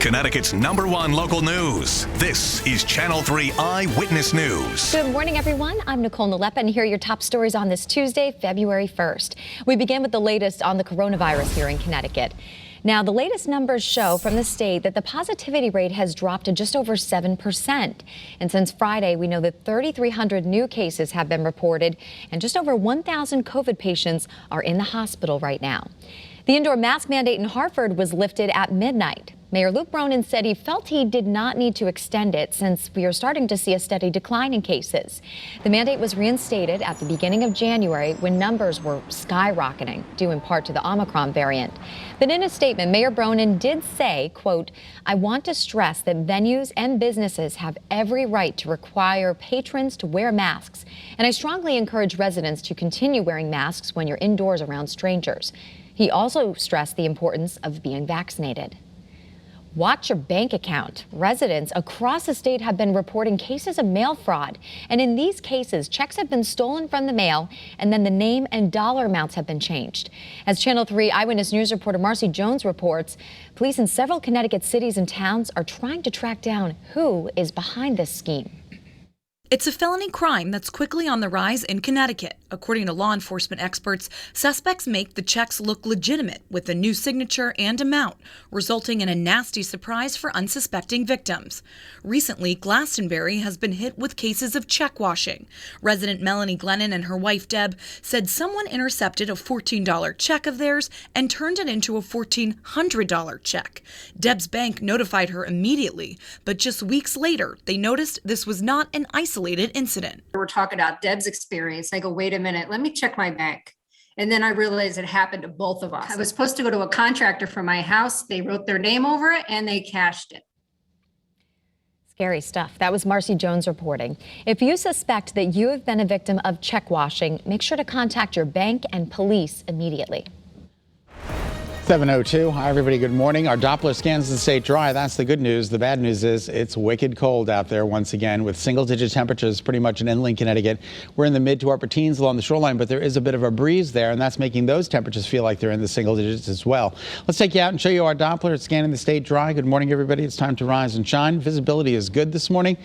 Connecticut's #1 local news. This is Channel 3 Eyewitness News. Good morning, everyone. I'm Nicole Nalepa, and here are your top stories on this Tuesday, February 1st. We begin with the latest on the coronavirus here in Connecticut. Now, the latest numbers show from the state that the positivity rate has dropped to just over 7%. And since Friday, we know that 3,300 new cases have been reported, and just over 1,000 COVID patients are in the hospital right now. The indoor mask mandate in Hartford was lifted at midnight. Mayor Luke Bronin said he felt he did not need to extend it since we are starting to see a steady decline in cases. The mandate was reinstated at the beginning of January when numbers were skyrocketing, due in part to the Omicron variant. But in a statement, Mayor Bronin did say, quote, "I want to stress that venues and businesses have every right to require patrons to wear masks, and I strongly encourage residents to continue wearing masks when you're indoors around strangers." He also stressed the importance of being vaccinated. Watch your bank account. Residents across the state have been reporting cases of mail fraud. And in these cases, checks have been stolen from the mail, and then the name and dollar amounts have been changed. As Channel 3 Eyewitness News reporter Marcy Jones reports, police in several Connecticut cities and towns are trying to track down who is behind this scheme. It's a felony crime that's quickly on the rise in Connecticut. According to law enforcement experts, suspects make the checks look legitimate with a new signature and amount, resulting in a nasty surprise for unsuspecting victims. Recently, Glastonbury has been hit with cases of check washing. Resident Melanie Glennon and her wife Deb said someone intercepted a $14 check of theirs and turned it into a $1,400 check. Deb's bank notified her immediately, but just weeks later, they noticed this was not an isolated incident. We're talking about Deb's experience. I go, wait a minute, let me check my bank. And then I realized it happened to both of us. I was supposed to go to a contractor for my house. They wrote their name over it and they cashed it. Scary stuff. That was Marcy Jones reporting. If you suspect that you have been a victim of check washing, make sure to contact your bank and police immediately. 7:02. Hi, everybody. Good morning. Our Doppler scans the state dry. That's the good news. The bad news is it's wicked cold out there once again with single-digit temperatures pretty much in inland Connecticut. We're in the mid to upper teens along the shoreline, but there is a bit of a breeze there, and that's making those temperatures feel like they're in the single digits as well. Let's take you out and show you our Doppler scanning the state dry. Good morning, everybody. It's time to rise and shine. Visibility is good this morning.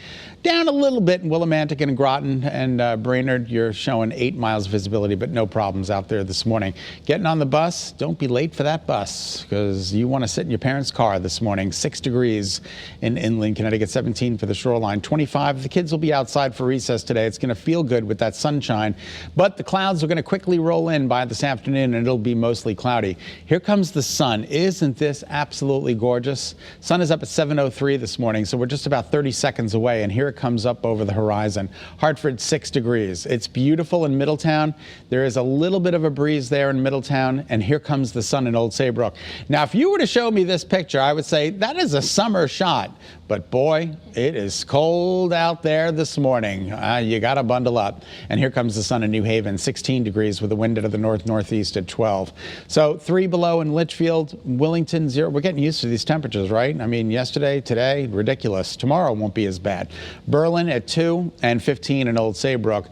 Down a little bit in Willimantic and Groton and Brainerd. You're showing 8 miles visibility, but no problems out there this morning. Getting on the bus, don't be late for that bus because you want to sit in your parents' car this morning. 6 degrees in inland Connecticut, 17 for the shoreline, 25. The kids will be outside for recess today. It's going to feel good with that sunshine, but the clouds are going to quickly roll in by this afternoon and it'll be mostly cloudy. Here comes the sun. Isn't this absolutely gorgeous? Sun is up at 7:03 this morning, so we're just about 30 seconds away, and here it comes up over the horizon. Hartford, 6 degrees. It's beautiful in Middletown. There is a little bit of a breeze there in Middletown, and here comes the sun in Old Saybrook. Now, if you were to show me this picture, I would say that is a summer shot. But boy, it is cold out there this morning. You got to bundle up. And here comes the sun in New Haven, 16 degrees with a wind out of the north-northeast at 12. So 3 below in Litchfield, Willington, 0. We're getting used to these temperatures, right? I mean, yesterday, today, ridiculous. Tomorrow won't be as bad. Berlin at 2 and 15 in Old Saybrook.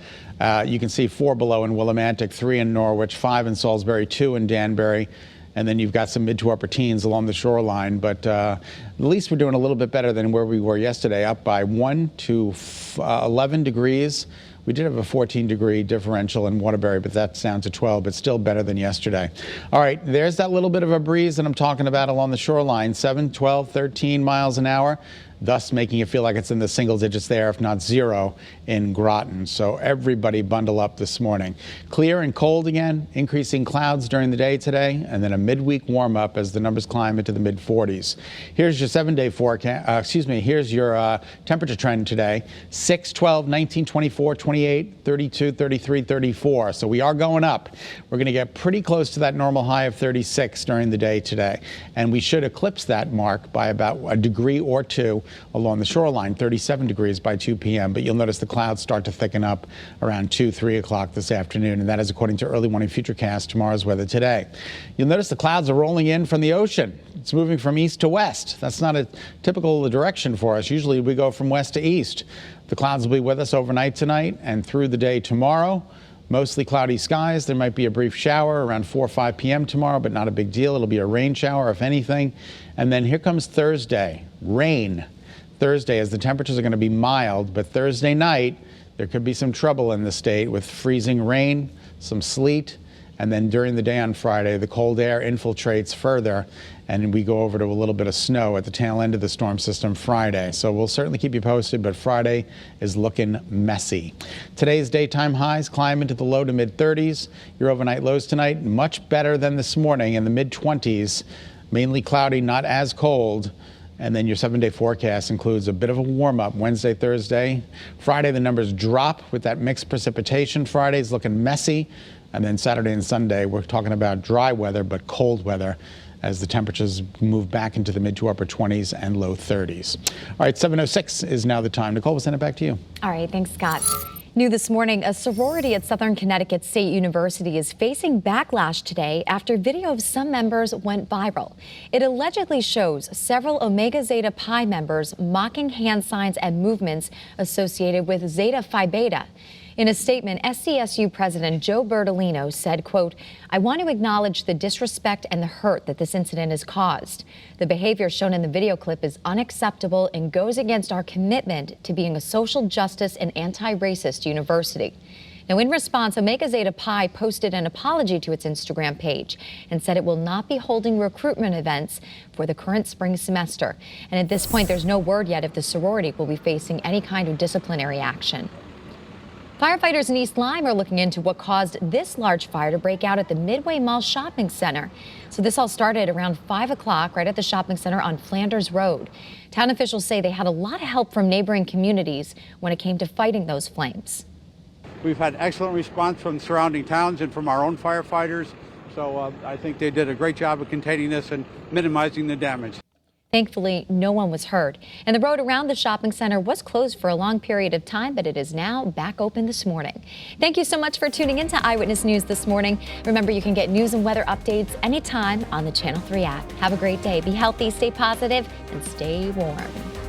You can see 4 below in Willimantic, 3 in Norwich, 5 in Salisbury, 2 in Danbury. And then you've got some mid to upper teens along the shoreline. But at least we're doing a little bit better than where we were yesterday, up by 1 to 11 degrees. We did have a 14-degree differential in Waterbury, but that's down to 12, but still better than yesterday. All right, there's that little bit of a breeze that I'm talking about along the shoreline, 7, 12, 13 miles an hour. Thus making it feel like it's in the single digits there, if not 0 in Groton. So everybody bundle up this morning. Clear and cold again, increasing clouds during the day today, and then a midweek warm up as the numbers climb into the mid 40s. Here's your 7-day forecast, here's your temperature trend today. 6, 12, 19, 24, 28, 32, 33, 34. So we are going up. We're going to get pretty close to that normal high of 36 during the day today. And we should eclipse that mark by about a degree or 2 along the shoreline, 37 degrees by 2 p.m. But you'll notice the clouds start to thicken up around 2, 3 o'clock this afternoon. And that is according to early morning futurecast, tomorrow's weather today. You'll notice the clouds are rolling in from the ocean. It's moving from east to west. That's not a typical direction for us. Usually we go from west to east. The clouds will be with us overnight tonight and through the day tomorrow. Mostly cloudy skies. There might be a brief shower around 4 or 5 p.m. tomorrow, but not a big deal. It'll be a rain shower, if anything. And then here comes Thursday. Rain. Thursday, as the temperatures are going to be mild, but Thursday night, there could be some trouble in the state with freezing rain, some sleet, and then during the day on Friday, the cold air infiltrates further, and we go over to a little bit of snow at the tail end of the storm system Friday. So we'll certainly keep you posted, but Friday is looking messy. Today's daytime highs climb into the low to mid 30s. Your overnight lows tonight, much better than this morning in the mid 20s. Mainly cloudy, not as cold. And then your 7-day forecast includes a bit of a warm-up Wednesday, Thursday. Friday, the numbers drop with that mixed precipitation. Friday's looking messy. And then Saturday and Sunday, we're talking about dry weather, but cold weather as the temperatures move back into the mid to upper 20s and low 30s. All right, 7:06 is now the time. Nicole, we'll send it back to you. All right, thanks, Scott. New this morning, a sorority at Southern Connecticut State University is facing backlash today after video of some members went viral. It allegedly shows several Omega Zeta Pi members mocking hand signs and movements associated with Zeta Phi Beta. In a statement, SCSU President Joe Bertolino said, quote, "I want to acknowledge the disrespect and the hurt that this incident has caused. The behavior shown in the video clip is unacceptable and goes against our commitment to being a social justice and anti-racist university." Now, in response, Omega Zeta Pi posted an apology to its Instagram page and said it will not be holding recruitment events for the current spring semester. And at this point, there's no word yet if the sorority will be facing any kind of disciplinary action. Firefighters in East Lyme are looking into what caused this large fire to break out at the Midway Mall Shopping Center. So this all started around 5 o'clock right at the shopping center on Flanders Road. Town officials say they had a lot of help from neighboring communities when it came to fighting those flames. We've had excellent response from surrounding towns and from our own firefighters. So I think they did a great job of containing this and minimizing the damage. Thankfully, no one was hurt. And the road around the shopping center was closed for a long period of time, but it is now back open this morning. Thank you so much for tuning in to Eyewitness News this morning. Remember, you can get news and weather updates anytime on the Channel 3 app. Have a great day. Be healthy, stay positive, and stay warm.